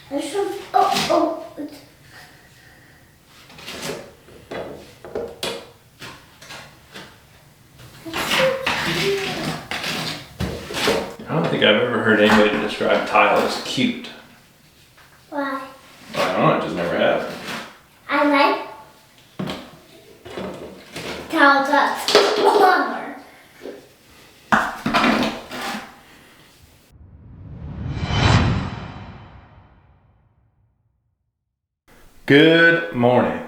There's some, oh. I don't think I've ever heard anybody describe tile as cute. Why? Well, I don't know, I just never have. I like tile that's longer. Good morning.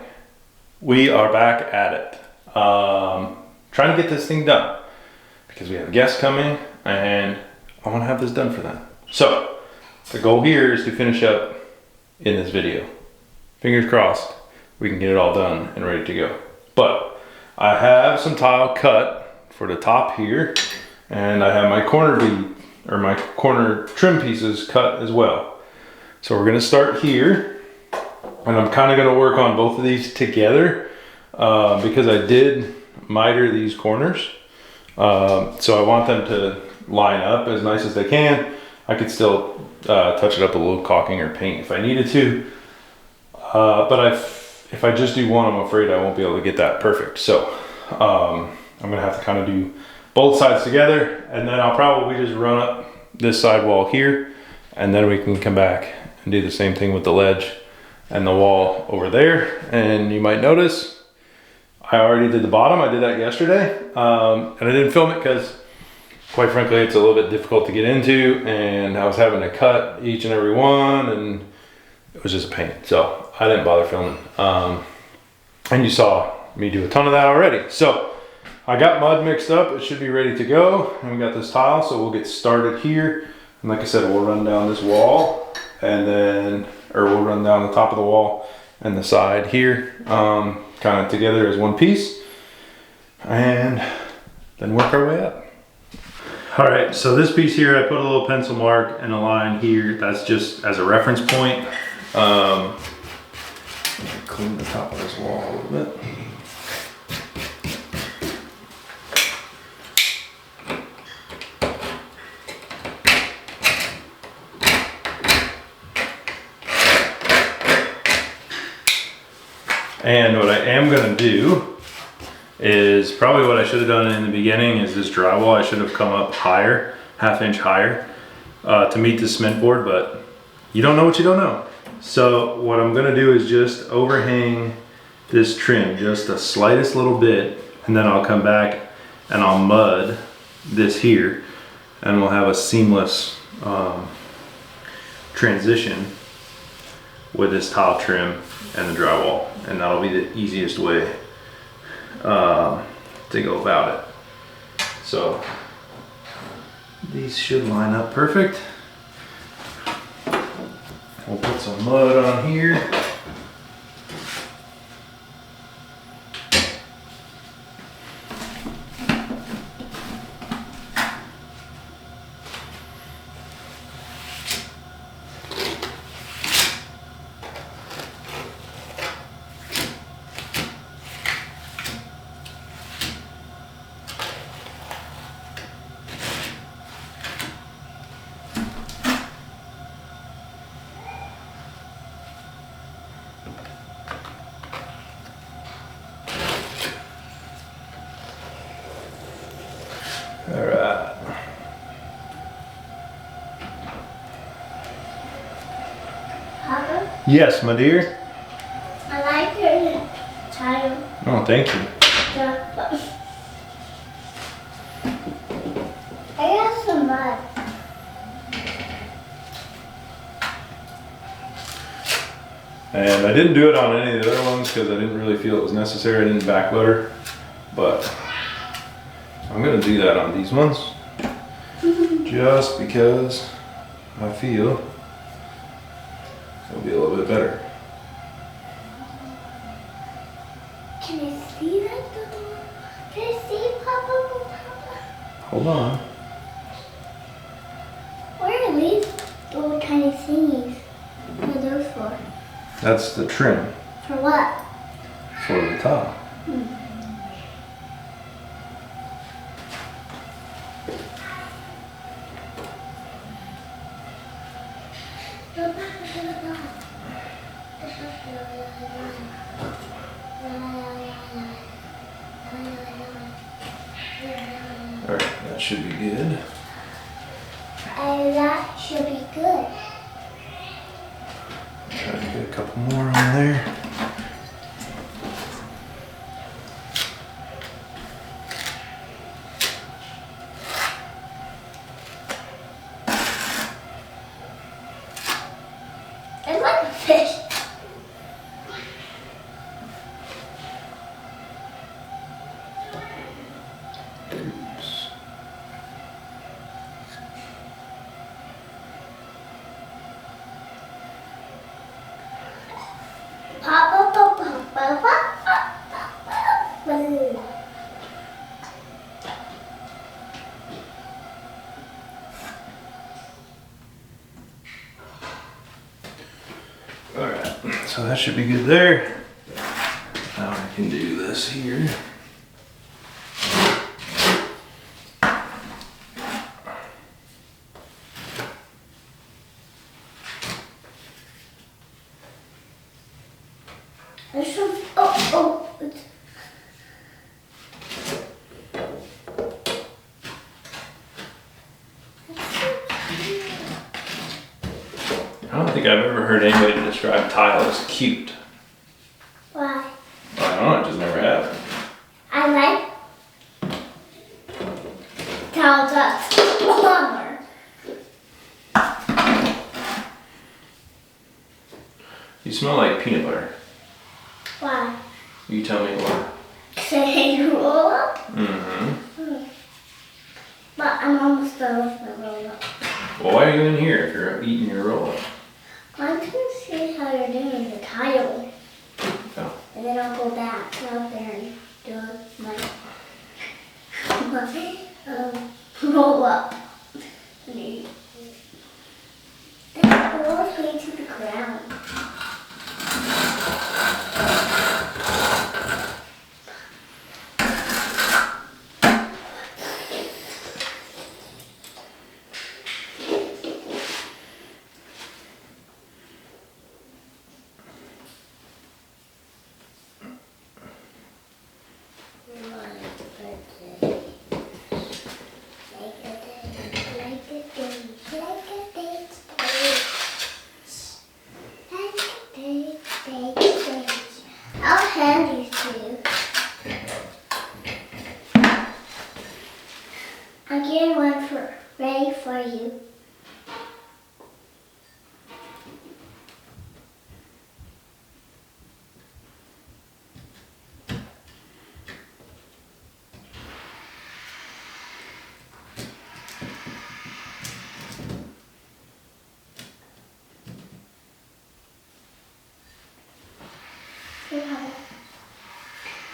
We are back at it. Trying to get this thing done because we have guests coming and I want to have this done for them. So the goal here is to finish up in this video. Fingers crossed we can get it all done and ready to go. But I have some tile cut for the top here and I have my corner trim pieces cut as well. So we're going to start here and I'm kind of going to work on both of these together because I did miter these corners. So I want them to line up as nice as they can. I could still touch it up a little caulking or paint if I needed to. But if I just do one, I'm afraid I won't be able to get that perfect. So I'm gonna have to kind of do both sides together and then I'll probably just run up this side wall here and then we can come back and do the same thing with the ledge and the wall over there. And you might notice I already did the bottom. I did that yesterday and I didn't film it because quite frankly it's a little bit difficult to get into and I was having to cut each and every one and it was just a pain, so I didn't bother filming. And you saw me do a ton of that already. So I got mud mixed up, it should be ready to go, and we got this tile, so we'll get started here. And like I said, we'll run down this wall and then, or we'll run down the top of the wall and the side here, kind of together as one piece, and then work our way up. All right, so this piece here, I put a little pencil mark and a line here. That's just as a reference point. Clean the top of this wall a little bit. And what I am gonna do is probably what I should have done in the beginning is this drywall. I should have come up higher, ½ inch higher to meet the cement board, but you don't know what you don't know. So what I'm gonna do is just overhang this trim just the slightest little bit, and then I'll come back and I'll mud this here and we'll have a seamless transition with this tile trim and the drywall, and that'll be the easiest way to go about it. So these should line up perfect. We'll put some mud on here. All right. Papa? Yes, my dear. I like your tile. Oh, thank you. I got some mud. And I didn't do it on any of the other ones because I didn't really feel it was necessary. I didn't backbutter, but I'm gonna do that on these ones just because I feel it'll be a little bit better. Can I see that though? Can I see it, Papa? Hold on. What are these little tiny thingies? What are those for? That's the trim For what? for the top. All right, that should be good. And that should be good. Try to get a couple more on there. It's like a fish. Oops. Pop, pop, pop, pop, pop, pop, pop, pop. All right, so that should be good there. Now I can do this here. There's some, oh, it's, I don't think I've ever heard anybody describe tile as cute. why? I don't know, I just never have. I like towel that's longer. You smell like peanut butter. Why? You tell me why. Say you roll up? Mm-hmm. But I'm almost done with my roll up. Well, why are you in here if you're eating your roll? I'm going to see how you're doing the tile. Oh. And then I'll go back out there and do my roll up. That rolls way to the ground. I'll hand these to you. I'm getting one ready for you.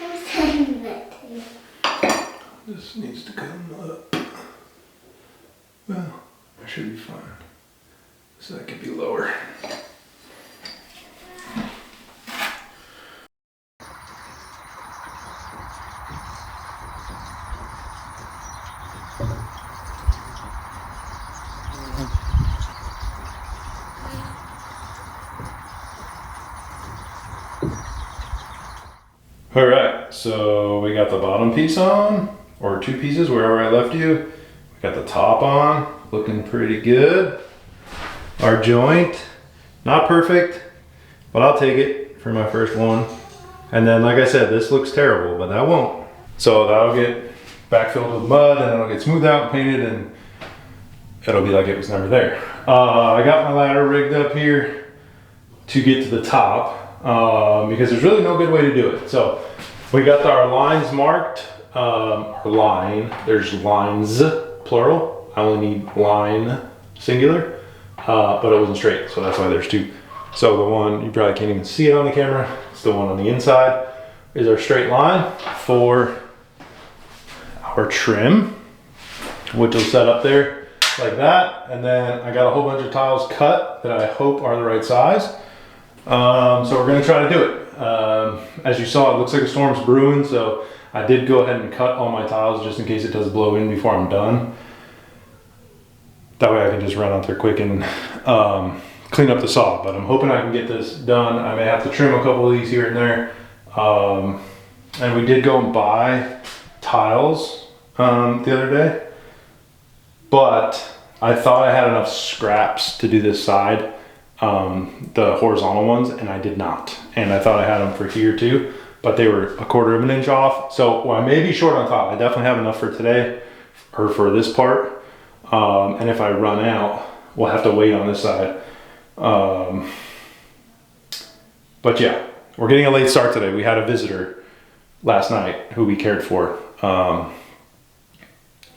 I'm sending that to you. This needs to come up. Well, I should be fine. So that could be lower. All right, so we got the bottom piece on, or two pieces, wherever I left you. We got the top on, looking pretty good. Our joint, not perfect, but I'll take it for my first one. And then, like I said, this looks terrible, but that won't. So that'll get backfilled with mud, and it'll get smoothed out and painted, and it'll be like it was never there. I got my ladder rigged up here to get to the top. Because there's really no good way to do it. So we got our lines marked, there's lines, plural. I only need line, singular, but it wasn't straight, so that's why there's two. So the one, you probably can't even see it on the camera, it's the one on the inside, is our straight line for our trim, which will set up there like that. And then I got a whole bunch of tiles cut that I hope are the right size. So we're going to try to do it. As you saw, it looks like a storm's brewing, so I did go ahead and cut all my tiles just in case it does blow in before I'm done. That way I can just run out there quick and clean up the saw, but I'm hoping I can get this done. I may have to trim a couple of these here and there. And we did go and buy tiles the other day, but I thought I had enough scraps to do this side, the horizontal ones, and I did not. And I thought I had them for here too, but they were 1/4 of an inch off. So well, I may be short on top. I definitely have enough for today, or for this part. And if I run out, we'll have to wait on this side. But yeah, we're getting a late start today. We had a visitor last night who we cared for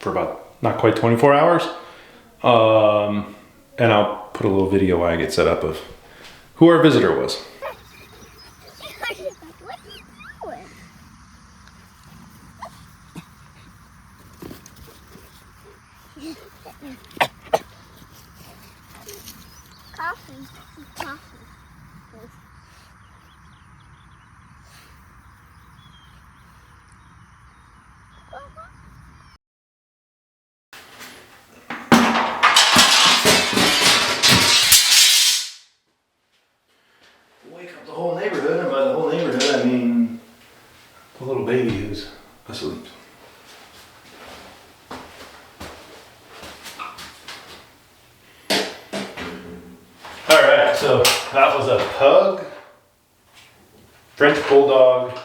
about not quite 24 hours. And I'll put a little video while I get set up of who our visitor was. Coffee. Wake up the whole neighborhood, and by the whole neighborhood I mean the little baby who's asleep. Alright, so that was a pug French Bulldog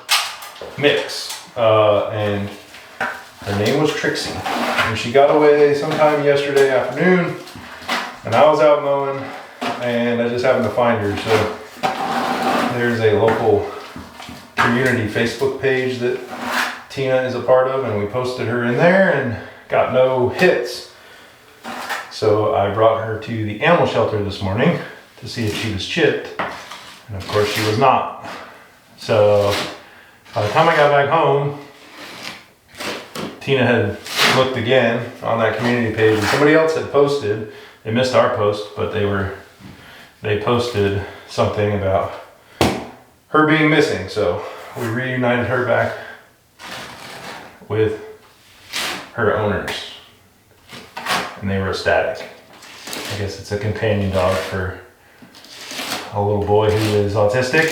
mix, and her name was Trixie, and she got away sometime yesterday afternoon, and I was out mowing, and I just happened to find her. So there's a local community Facebook page that Tina is a part of, and we posted her in there and got no hits. So I brought her to the animal shelter this morning to see if she was chipped, and of course she was not. So by the time I got back home, Tina had looked again on that community page, and somebody else had posted. They missed our post, but they posted something about her being missing. So we reunited her back with her owners, and they were ecstatic. I guess it's a companion dog for a little boy who is autistic.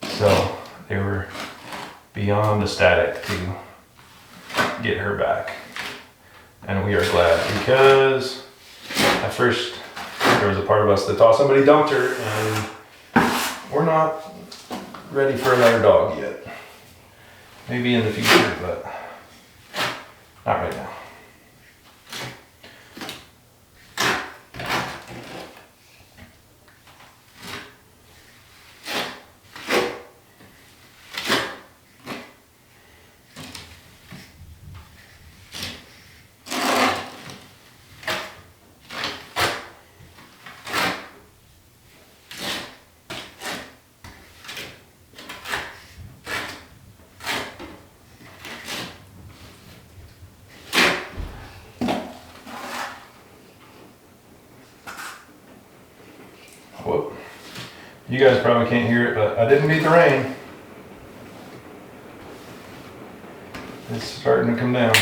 So they were beyond ecstatic to get her back. And we are glad, because at first there was a part of us that thought somebody dumped her, and we're not ready for another dog yet. Maybe in the future, but not right now. Whoop. You guys probably can't hear it, but I didn't beat the rain. It's starting to come down.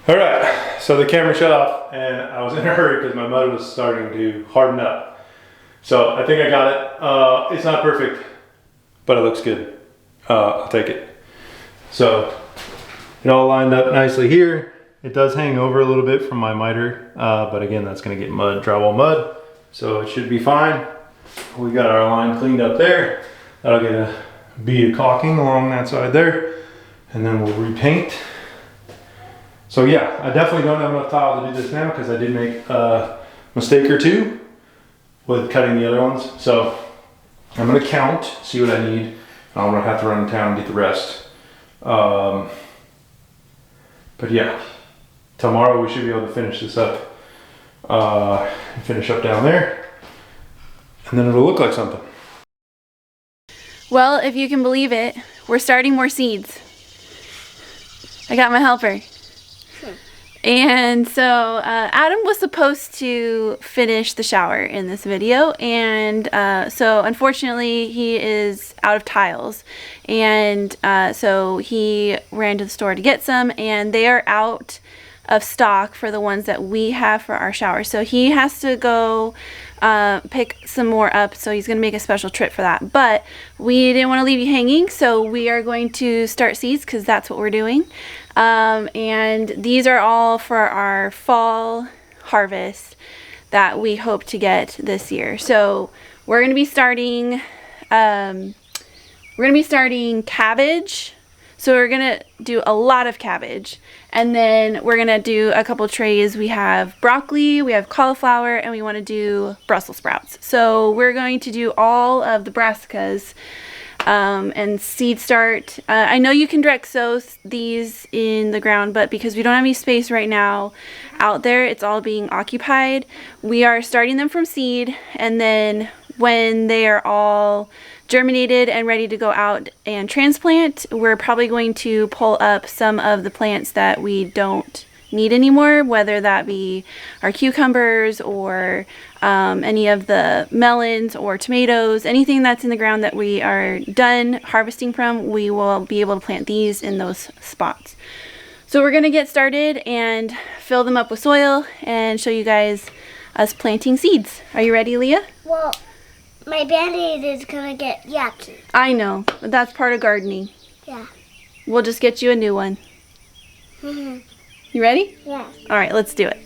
All right, so the camera shut off and I was in a hurry because my mud was starting to harden up. So I think I got it. It's not perfect, but it looks good. I'll take it. So it all lined up nicely here. It does hang over a little bit from my miter, but again, that's gonna get mud, drywall mud. So it should be fine. We got our line cleaned up there. That'll get a bead of caulking along that side there. And then we'll repaint. So yeah, I definitely don't have enough tile to do this now because I did make a mistake or two with cutting the other ones. So I'm gonna count, see what I need. I'm gonna have to run in town and get the rest. But yeah, tomorrow we should be able to finish this up and finish up down there. And then it'll look like something. Well, if you can believe it, we're starting more seeds. I got my helper. And so Adam was supposed to finish the shower in this video, and so unfortunately he is out of tiles, and so he ran to the store to get some, and they are out of stock for the ones that we have for our shower. So he has to go pick some more up, so he's gonna make a special trip for that. But we didn't want to leave you hanging, so we are going to start seeds because that's what we're doing. And these are all for our fall harvest that we hope to get this year. So we're gonna be starting cabbage. So we're gonna do a lot of cabbage, and then we're gonna do a couple trays. We have broccoli, we have cauliflower, and we want to do Brussels sprouts. So we're going to do all of the brassicas and seed start. I know you can direct sow these in the ground, but because we don't have any space right now out there, it's all being occupied. We are starting them from seed, and then when they are all germinated and ready to go out and transplant, we're probably going to pull up some of the plants that we don't need anymore, whether that be our cucumbers or any of the melons or tomatoes, anything that's in the ground that we are done harvesting from, we will be able to plant these in those spots. So we're gonna get started and fill them up with soil and show you guys us planting seeds. Are you ready, Leah? Well, my Band-Aid is gonna get yucky. I know, but that's part of gardening. Yeah. We'll just get you a new one. You ready? Yeah. All right, let's do it.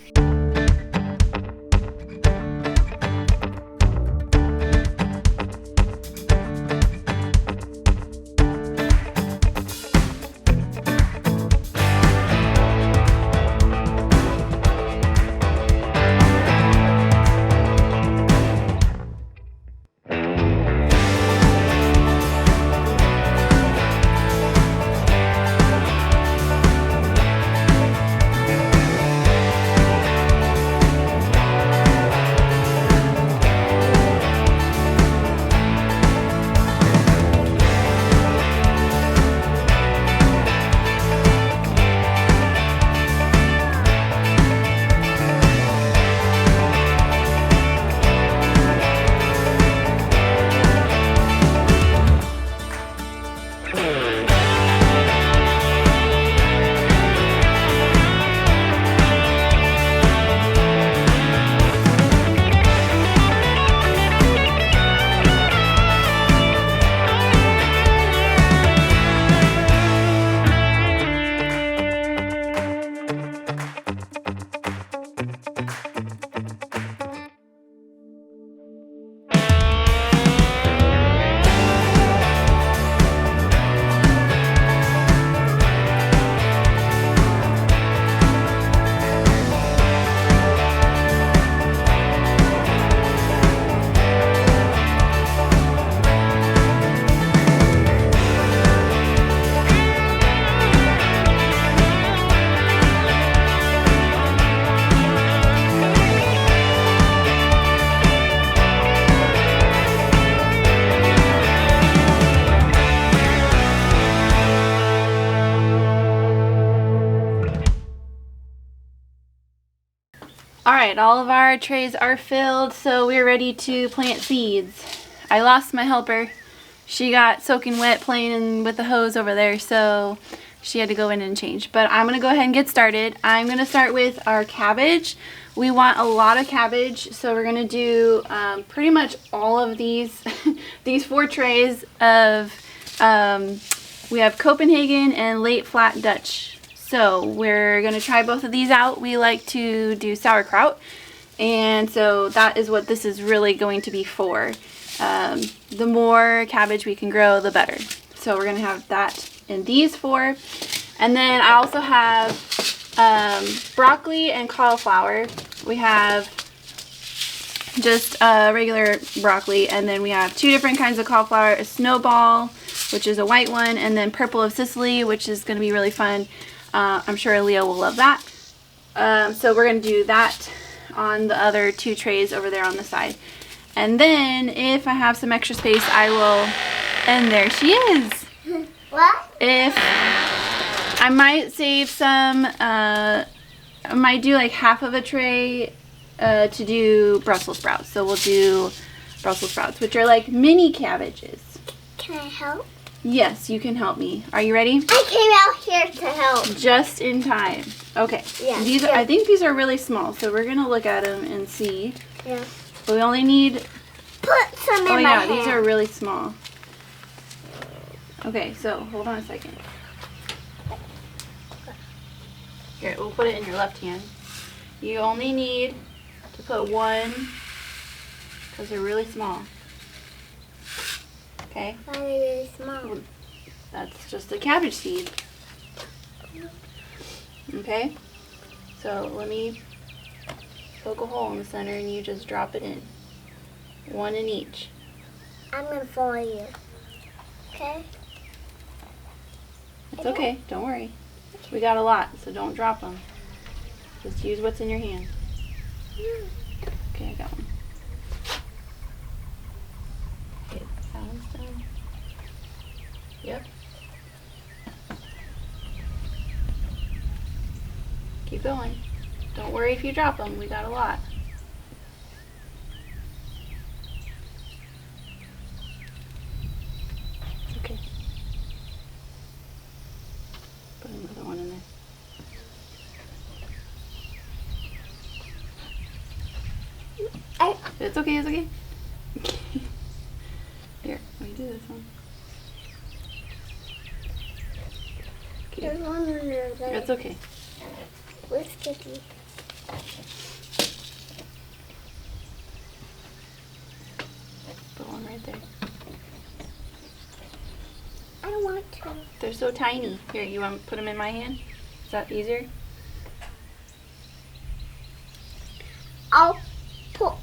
Alright, all of our trays are filled, so we're ready to plant seeds. I lost my helper. She got soaking wet playing with the hose over there, so She had to go in and change. But I'm going to go ahead and get started. I'm going to start with our cabbage. We want a lot of cabbage, so we're going to do pretty much all of these, these 4 trays of, we have Copenhagen and late flat Dutch. So we're going to try both of these out. We like to do sauerkraut, and so that is what this is really going to be for. The more cabbage we can grow, the better. So we're going to have that in these 4. And then I also have broccoli and cauliflower. We have just regular broccoli, and then we have 2 different kinds of cauliflower, a snowball, which is a white one, and then purple of Sicily, which is going to be really fun. I'm sure Leo will love that. So we're going to do that on the other 2 trays over there on the side. And then if I have some extra space, I will, and there she is. What? If I might save some, I might do like half of a tray to do Brussels sprouts. So we'll do Brussels sprouts, which are like mini cabbages. Can I help? Yes, you can help me. Are you ready? I came out here to help. Just in time. Okay. Yeah. These are, I think these are really small, so we're gonna look at them and see. Yeah. But we only need. Put some in my Oh yeah, hand. these are really small. Okay, so hold on a second. Here, we'll put it in your left hand. You only need to put 1 because they're really small. Okay? Why are they really small? That's just a cabbage seed. Okay? So let me poke a hole in the center and you just drop it in. 1 in each. I'm gonna follow you. Okay? It's okay, don't worry. We got a lot, so don't drop them. Just use what's in your hand. Okay, I got one. Okay, that one's done. Yep. Keep going. Don't worry if you drop them, we got a lot. Okay. Put another one in there. It's okay, it's okay. Here, let me do this one. Okay. There's one under there. It's okay. We're sticky. Put one right there. I don't want to. They're so tiny. Here, you want to put them in my hand? Is that easier? I'll put.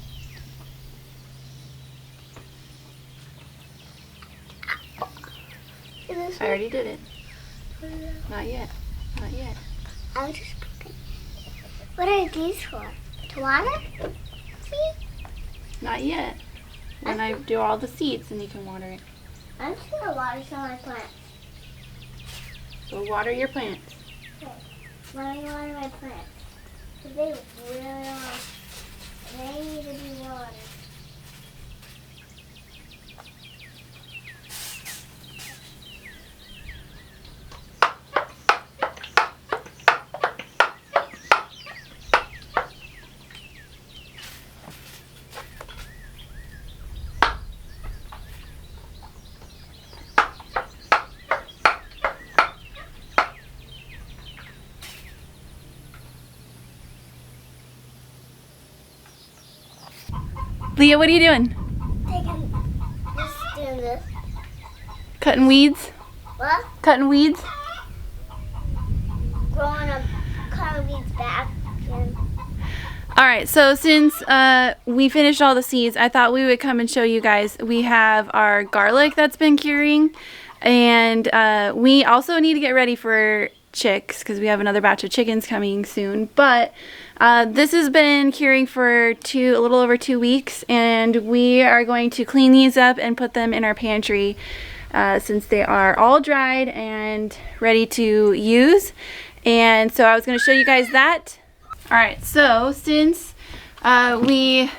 I already did it. Not yet. Not yet. I'll just put it. What are these for? To water? See? Not yet. When I do all the seeds, then you can water it. I'm just gonna water some of my plants. So water your plants. Okay. Let me water my plants. Because they really are. They need to be watered. Leah, what are you doing? Just doing this. Cutting weeds? What? Cutting weeds? Growing up, cutting weeds back. And Alright, so since we finished all the seeds, I thought we would come and show you guys. We have our garlic that's been curing, and we also need to get ready for chicks because we have another batch of chickens coming soon. But this has been curing for a little over 2 weeks, and we are going to clean these up and put them in our pantry since they are all dried and ready to use. And so I was going to show you guys that. Alright, so since we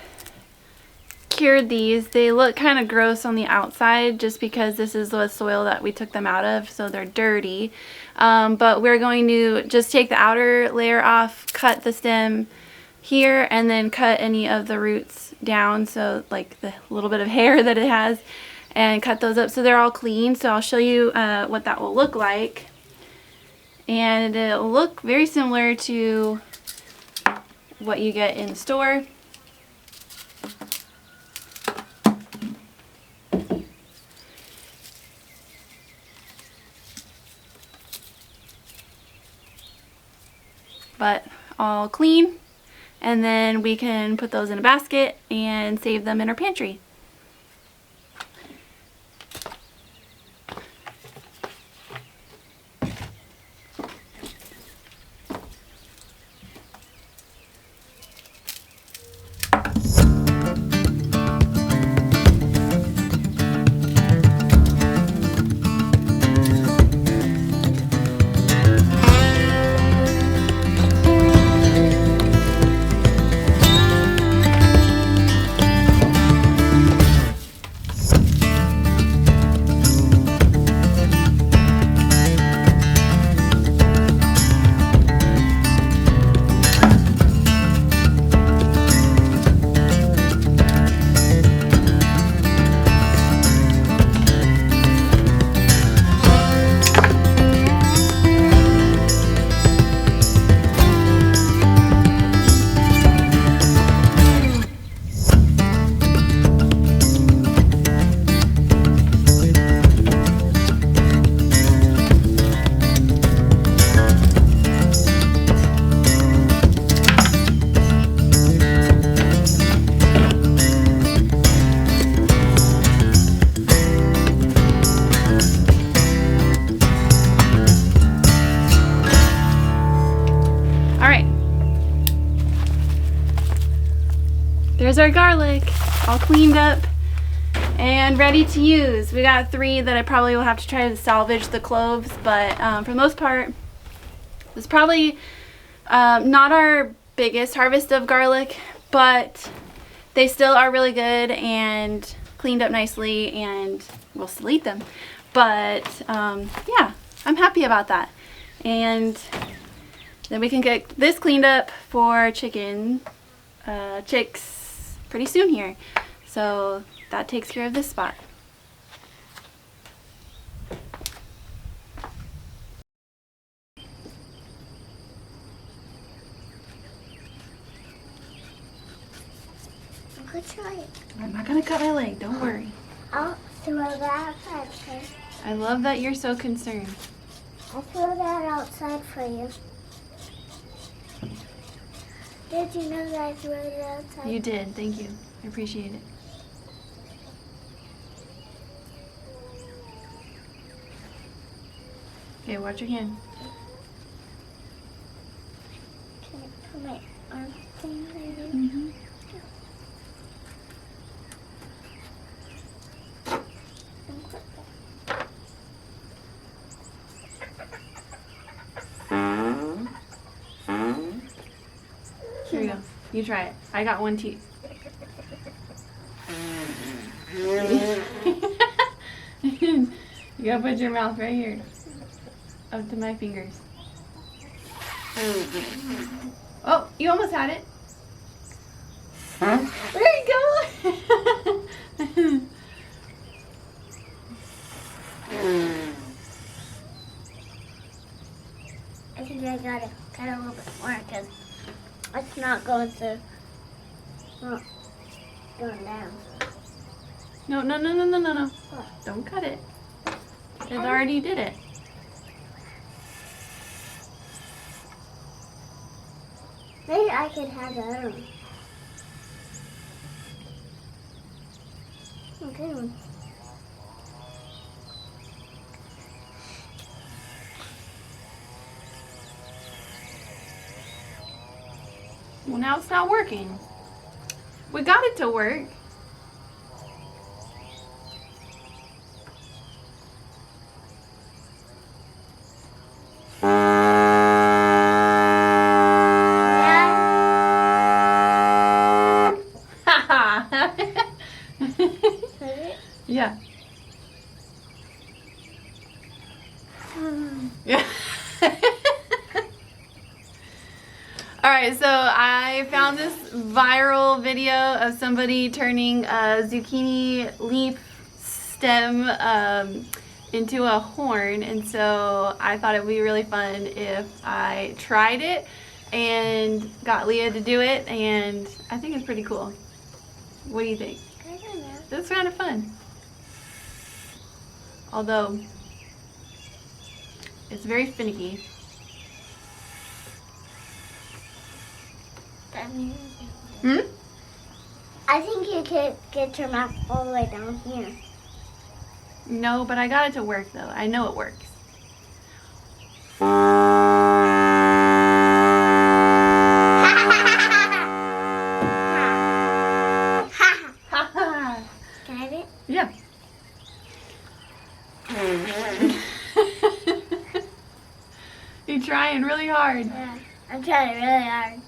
cured these. They look kind of gross on the outside just because this is the soil that we took them out of, so they're dirty. But we're going to just take the outer layer off, cut the stem here, and then cut any of the roots down, so like the little bit of hair that it has, and cut those up so they're all clean. So I'll show you what that will look like. And it'll look very similar to what you get in the store. But all clean, and then we can put those in a basket and save them in our pantry. There's our garlic, all cleaned up and ready to use. We got 3 that I probably will have to try to salvage the cloves, but for the most part, it's probably not our biggest harvest of garlic, but they still are really good and cleaned up nicely, and we'll still eat them. But yeah, I'm happy about that. And then we can get this cleaned up for chicks pretty soon here. So that takes care of this spot. I'm gonna try it. I'm not gonna cut my leg, don't worry. I'll throw that outside, okay? I love that you're so concerned. I'll throw that outside for you. Did you know that I threw it outside? You did, thank you. I appreciate it. Okay, watch your hand. Can I put my arm thing right here? Mm-hmm. Here you go. You try it. I got one too. You gotta put your mouth right here. Up to my fingers. Oh, you almost had it. There you go. I think I got a little bit more because it's not going to, not going down. No, no, no, no, no, no, no. What? Don't cut it. It already did it. Maybe I could have that on. Okay. Well, now it's not working. We got it to work. Yeah. Alright, so I found this viral video of somebody turning a zucchini leaf stem into a horn, and so I thought it would be really fun if I tried it and got Leah to do it, and I think it's pretty cool. What do you think? I don't know. That's kind of fun. Although, it's very finicky. I think you could get your mouth all the way down here. No, but I got it to work though. I know it works. Can I have it? Yeah. You're trying really hard. Yeah, I'm trying really hard.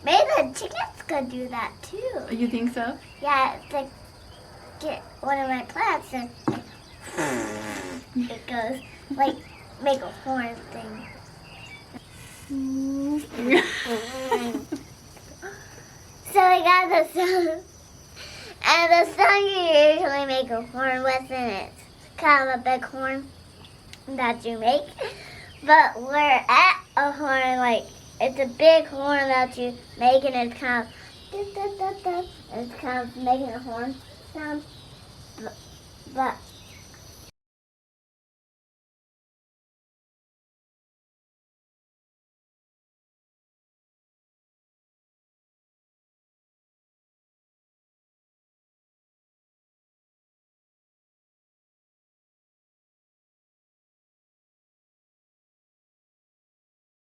Maybe the chickens could do that too. You think so? Yeah, it's like get one of my plants and it goes like make a horn thing. So I got the song, and the song you usually make a horn with, and it's kind of a big horn that you make. But we're at a horn, like it's a big horn that you make, and it's kind of and it's kind of making a horn sound. But